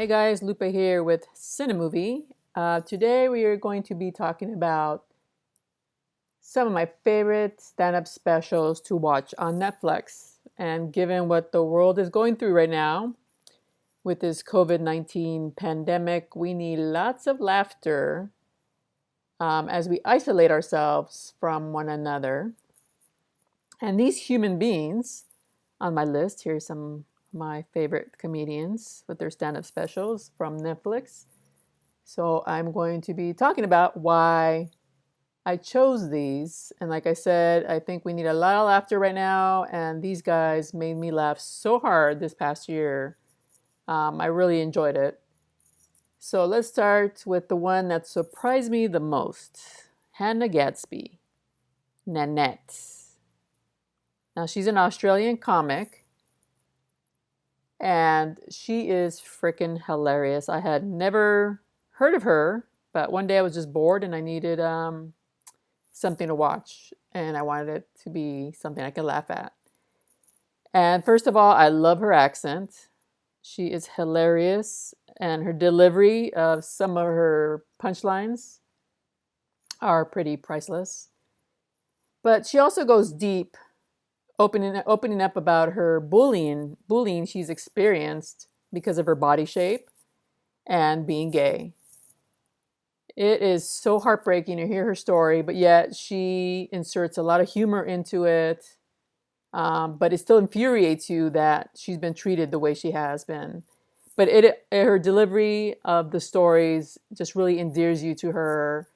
Hey guys, Lupe here with CineMovie. Today we are going to be talking about some of my favorite stand-up specials to watch on Netflix. And given what the world is going through right now with this COVID-19 pandemic, we need lots of laughter as we isolate ourselves from one another. And these human beings on my list, here's some of my favorite comedians with their stand-up specials from Netflix. So I'm going to be talking about why I chose these. And like I said, I think we need a lot of laughter right now. And these guys made me laugh so hard this past year. I really enjoyed it. So let's start with the one that surprised me the most. Hannah Gadsby, Nanette. Now she's an Australian comic. And she is freaking hilarious. I had never heard of her, but one day I was just bored and I needed something to watch, and I wanted it to be something I could laugh at. And first of all, I love her accent. She is hilarious, and her delivery of some of her punchlines are pretty priceless. But she also goes deep, opening up about her bullying she's experienced because of her body shape and being gay. It is so heartbreaking to hear her story, but yet she inserts a lot of humor into it. But it still infuriates you that she's been treated the way she has been. But her delivery of the stories just really endears you to her.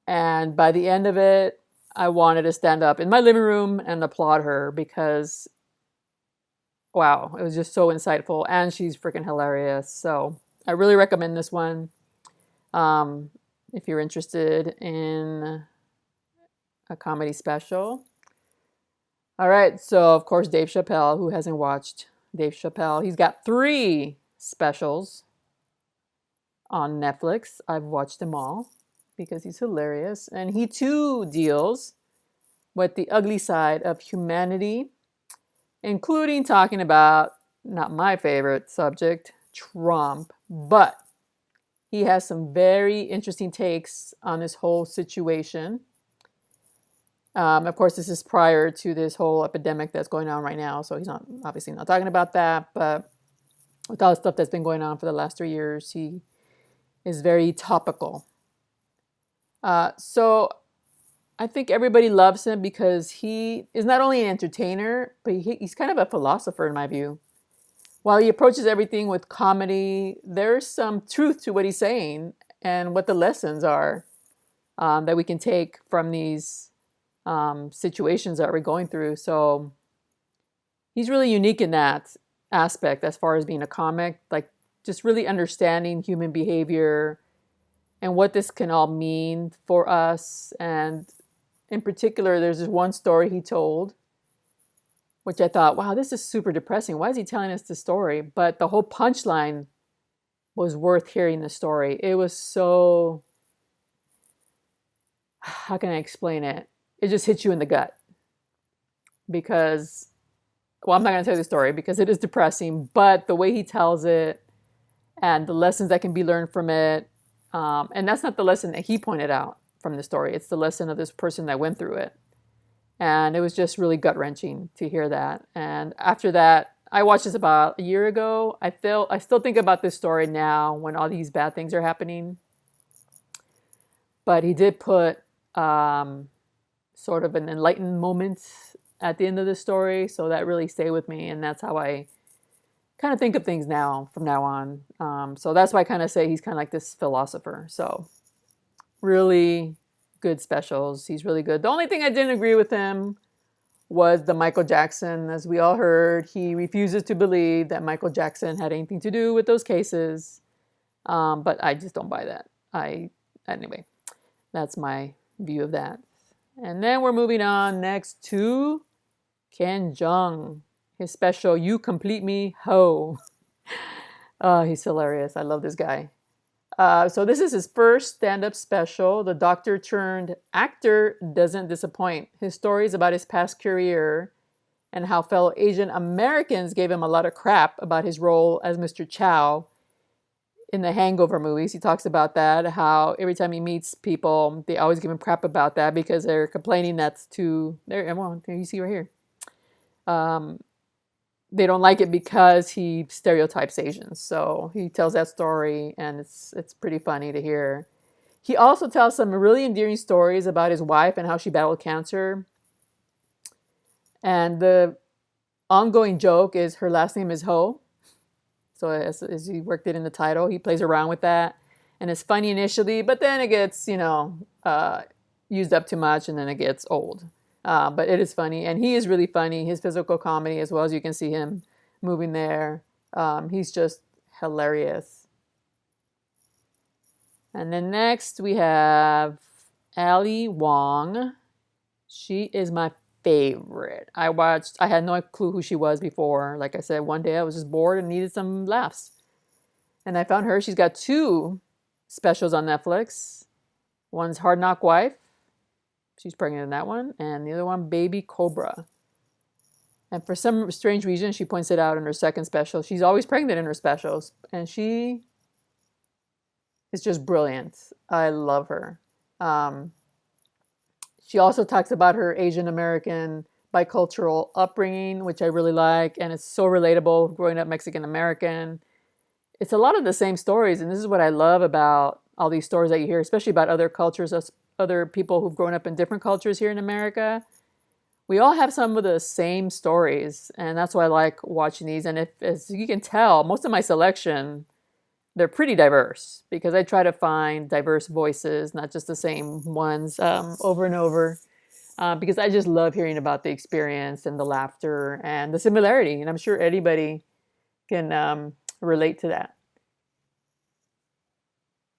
And by the end of it, I wanted to stand up in my living room and applaud her because, wow, it was just so insightful. And she's freaking hilarious. So I really recommend this one. If you're interested in a comedy special. All right, so of course, Dave Chappelle. Who hasn't watched Dave Chappelle? He's got 3 specials on Netflix. I've watched them all because he's hilarious. And he too deals with the ugly side of humanity, including talking about, not my favorite subject, Trump, but he has some very interesting takes on this whole situation. Of course, this is prior to this whole epidemic that's going on right now, so he's not obviously not talking about that. But with all the stuff that's been going on for the last 3 years, he is very topical. So I think everybody loves him because he is not only an entertainer, but he's kind of a philosopher in my view. While he approaches everything with comedy, there's some truth to what he's saying and what the lessons are that we can take from these situations that we're going through. So he's really unique in that aspect as far as being a comic, like just really understanding human behavior and what this can all mean for us. And in particular, there's this one story he told, which I thought, wow, this is super depressing. Why is he telling us this story? But the whole punchline was worth hearing the story. It was so, how can I explain it? It just hits you in the gut. Because, well, I'm not going to tell you the story because it is depressing, but the way he tells it and the lessons that can be learned from it, and that's not the lesson that he pointed out from the story. It's the lesson of this person that went through it. And it was just really gut-wrenching to hear that. And after that, I watched this about a year ago. I still think about this story now when all these bad things are happening. But he did put sort of an enlightened moment at the end of the story. So that really stayed with me. And that's how I kind of think of things now, from now on. So that's why I kind of say he's kind of like this philosopher. So really good specials. He's really good. The only thing I didn't agree with him was the Michael Jackson. As we all heard, he refuses to believe that Michael Jackson had anything to do with those cases. But I just don't buy that. Anyway, that's my view of that. And then we're moving on next to Ken Jeong. His special, You Complete Me, Ho. Oh, he's hilarious. I love this guy. So this is his first stand-up special. The doctor turned actor doesn't disappoint. His story is about his past career and how fellow Asian Americans gave him a lot of crap about his role as Mr. Chow in the Hangover movies. He talks about that, how every time he meets people, they always give him crap about that because they're complaining that's too, well, you see right here. They don't like it because he stereotypes Asians. So he tells that story, and it's pretty funny to hear. He also tells some really endearing stories about his wife and how she battled cancer. And the ongoing joke is her last name is Ho. So as he worked it in the title, he plays around with that. And it's funny initially, but then it gets, used up too much, and then it gets old. But it is funny, and he is really funny. His physical comedy, as well as you can see him moving there. He's just hilarious. And then next we have Ali Wong. She is my favorite. I had no clue who she was before. Like I said, one day I was just bored and needed some laughs. And I found her. She's got 2 specials on Netflix. One's Hard Knock Wife. She's pregnant in that one. And the other one, Baby Cobra. And for some strange reason, she points it out in her second special. She's always pregnant in her specials. And she is just brilliant. I love her. She also talks about her Asian American bicultural upbringing, which I really like. And it's so relatable, growing up Mexican American. It's a lot of the same stories. And this is what I love about all these stories that you hear, especially about other cultures, other people who've grown up in different cultures here in America. We all have some of the same stories, and that's why I like watching these. And as you can tell, most of my selection, they're pretty diverse because I try to find diverse voices, not just the same ones over and over, because I just love hearing about the experience and the laughter and the similarity. And I'm sure anybody can relate to that.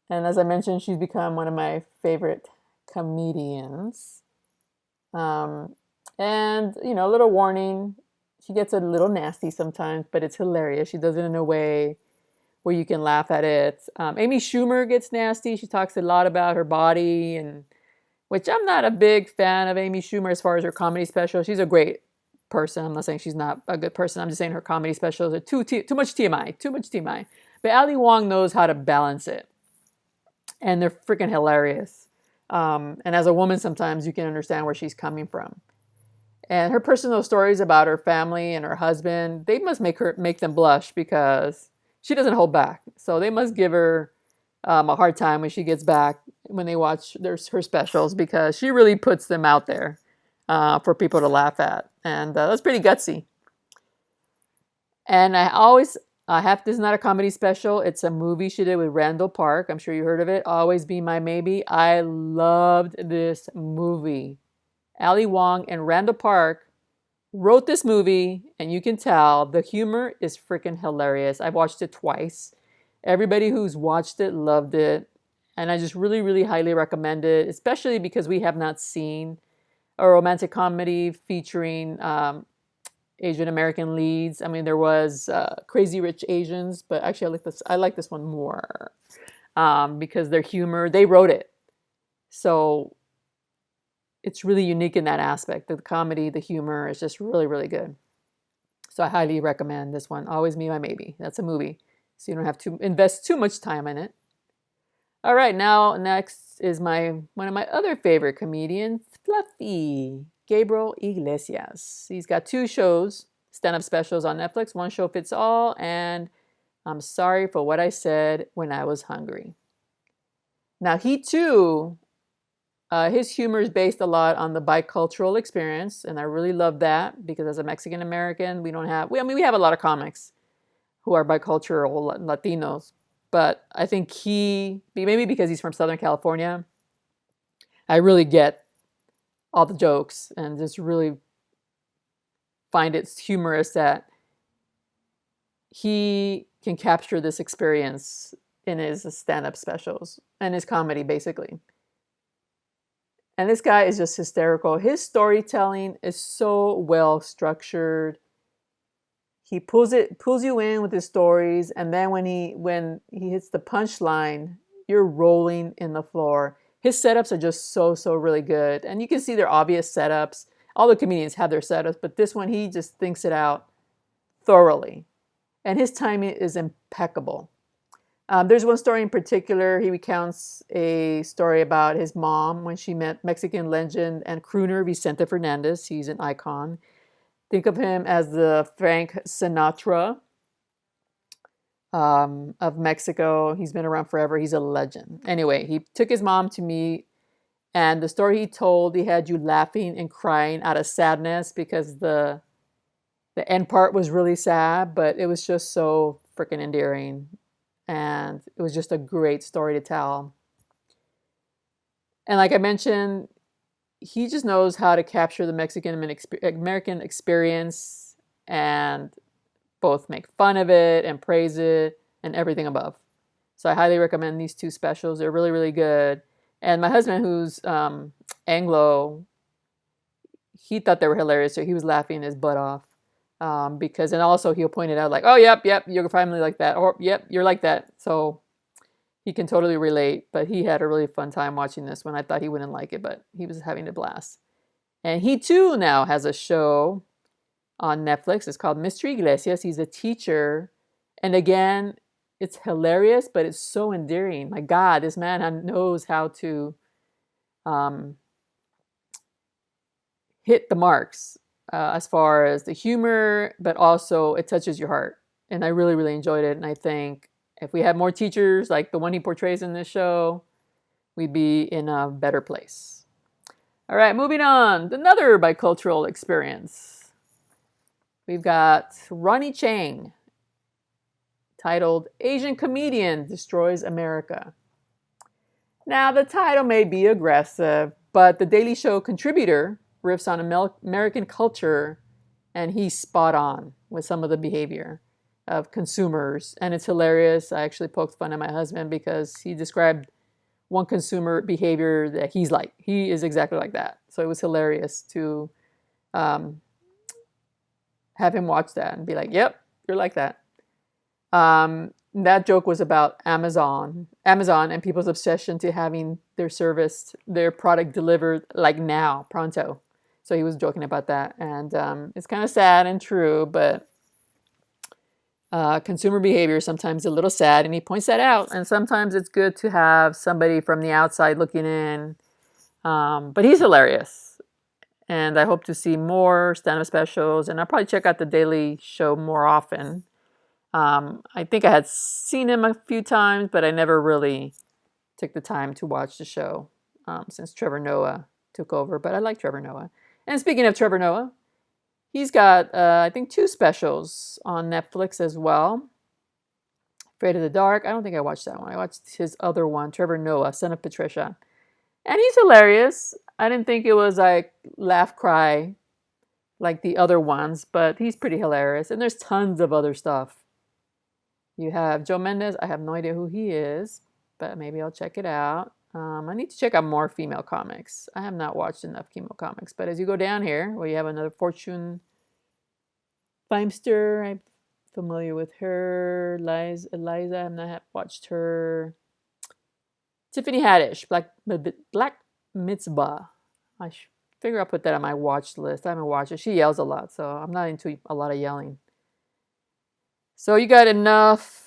And as I mentioned, she's become one of my favorite comedians. And, a little warning, she gets a little nasty sometimes, but it's hilarious. She does it in a way where you can laugh at it. Amy Schumer gets nasty. She talks a lot about her body, and which I'm not a big fan of Amy Schumer as far as her comedy special. She's a great person. I'm not saying she's not a good person. I'm just saying her comedy specials are too much TMI, too much TMI. But Ali Wong knows how to balance it. And they're freaking hilarious. And as a woman, sometimes you can understand where she's coming from. And her personal stories about her family and her husband, they must make them blush because she doesn't hold back. So they must give her a hard time when she gets back, when they watch her specials, because she really puts them out there for people to laugh at. And that's pretty gutsy. And this is not a comedy special. It's a movie she did with Randall Park. I'm sure you heard of it. Always Be My Maybe. I loved this movie. Ali Wong and Randall Park wrote this movie, and you can tell the humor is freaking hilarious. I've watched it twice. Everybody who's watched it loved it. And I just really, really highly recommend it, especially because we have not seen a romantic comedy featuring Asian American leads. I mean, there was Crazy Rich Asians, but actually I like this one more because their humor, they wrote it. So it's really unique in that aspect. The comedy, the humor is just really, really good. So I highly recommend this one. Always Me, My Maybe. That's a movie, so you don't have to invest too much time in it. All right, now next is one of my other favorite comedians, Fluffy, Gabriel Iglesias. He's got 2 shows, stand-up specials on Netflix. One Show Fits All, and I'm Sorry for What I Said When I Was Hungry. Now, he too, his humor is based a lot on the bicultural experience, and I really love that because as a Mexican American, we have a lot of comics who are bicultural Latinos, but I think maybe because he's from Southern California, I really get all the jokes and just really find it humorous that he can capture this experience in his stand-up specials and his comedy, basically. And this guy is just hysterical. His storytelling is so well structured. He pulls you in with his stories, and then when he hits the punchline, you're rolling in the floor. His setups are just so really good, and you can see they're obvious setups. all the comedians have their setups, but this one, he just thinks it out thoroughly. And his timing is impeccable. There's one story in particular. He recounts a story about his mom when she met Mexican legend and crooner Vicente Fernandez. He's an icon. Think of him as the Frank Sinatra of Mexico. He's been around forever. He's a legend. Anyway, he took his mom to meet, and the story he told, he had you laughing and crying out of sadness because the end part was really sad, but it was just so freaking endearing. And it was just a great story to tell. And like I mentioned, he just knows how to capture the Mexican American experience and both make fun of it and praise it and everything above. So I highly recommend these two specials. They're really, really good. And my husband, who's Anglo, he thought they were hilarious. So he was laughing his butt off. Because, and also he'll point it out like, oh, yep, you're family like that. Or, yep, you're like that. So he can totally relate. But he had a really fun time watching this one. I thought he wouldn't like it, but he was having a blast. And he too now has a show on Netflix. It's called Mr. Iglesias. He's a teacher. And again, it's hilarious, but it's so endearing. My God, this man knows how to hit the marks. As far as the humor, but also it touches your heart. And I really, really enjoyed it. And I think if we had more teachers like the one he portrays in this show, we'd be in a better place. All right, moving on. Another bicultural experience. We've got Ronny Chang, titled Asian Comedian Destroys America. Now, the title may be aggressive, but the Daily Show contributor riffs on American culture, and he's spot on with some of the behavior of consumers, and it's hilarious. I actually poked fun at my husband because he described one consumer behavior that he's like. He is exactly like that. So it was hilarious to have him watch that and be like, yep, you're like that. That joke was about Amazon and people's obsession to having their product delivered like now, pronto. So he was joking about that. And it's kind of sad and true, but consumer behavior is sometimes a little sad, and he points that out. And sometimes it's good to have somebody from the outside looking in. But he's hilarious. And I hope to see more stand-up specials. And I'll probably check out the Daily Show more often. I think I had seen him a few times, but I never really took the time to watch the show since Trevor Noah took over. But I like Trevor Noah. And speaking of Trevor Noah, he's got, I think, 2 specials on Netflix as well. Afraid of the Dark. I don't think I watched that one. I watched his other one, Trevor Noah, Son of Patricia. And he's hilarious. I didn't think it was like laugh, cry like the other ones, but he's pretty hilarious. And there's tons of other stuff. You have Joe Mendez. I have no idea who he is, but maybe I'll check it out. I need to check out more female comics. I have not watched enough female comics. But as you go down here, well, you have another Fortune Feimster. I'm familiar with her. Eliza, I have not watched her. Tiffany Haddish, Black Mitzvah. I figure I'll put that on my watch list. I haven't watched it. She yells a lot, so I'm not into a lot of yelling. So you got enough.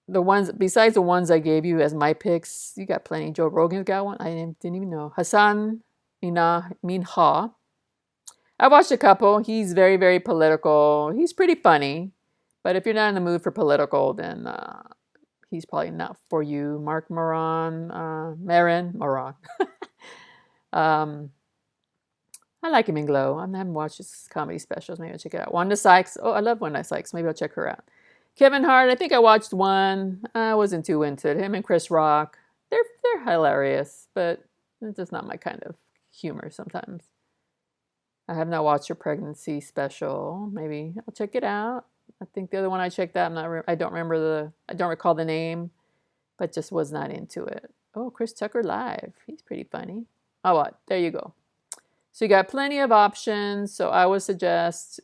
The ones besides the ones I gave you as my picks, you got plenty. Joe Rogan's got one. I didn't even know. Hassan Minhaj. I watched a couple. He's very, very political. He's pretty funny. But if you're not in the mood for political, then he's probably not for you. Mark Maron. I like him in Glow. I haven't watched his comedy specials. Maybe I'll check it out. Wanda Sykes. Oh, I love Wanda Sykes. Maybe I'll check her out. Kevin Hart, I think I watched one. I wasn't too into it. Him and Chris Rock, they're hilarious, but it's just not my kind of humor sometimes. I have not watched your pregnancy special. Maybe I'll check it out. I think the other one I checked out, I don't recall the name, but just was not into it. Oh, Chris Tucker Live. He's pretty funny. Oh, what? There you go. So you got plenty of options. So I would suggest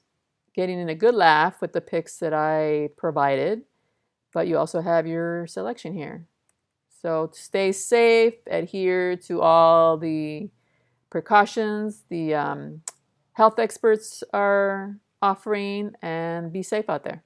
getting in a good laugh with the picks that I provided, but you also have your selection here. So stay safe, adhere to all the precautions, the health experts are offering, and be safe out there.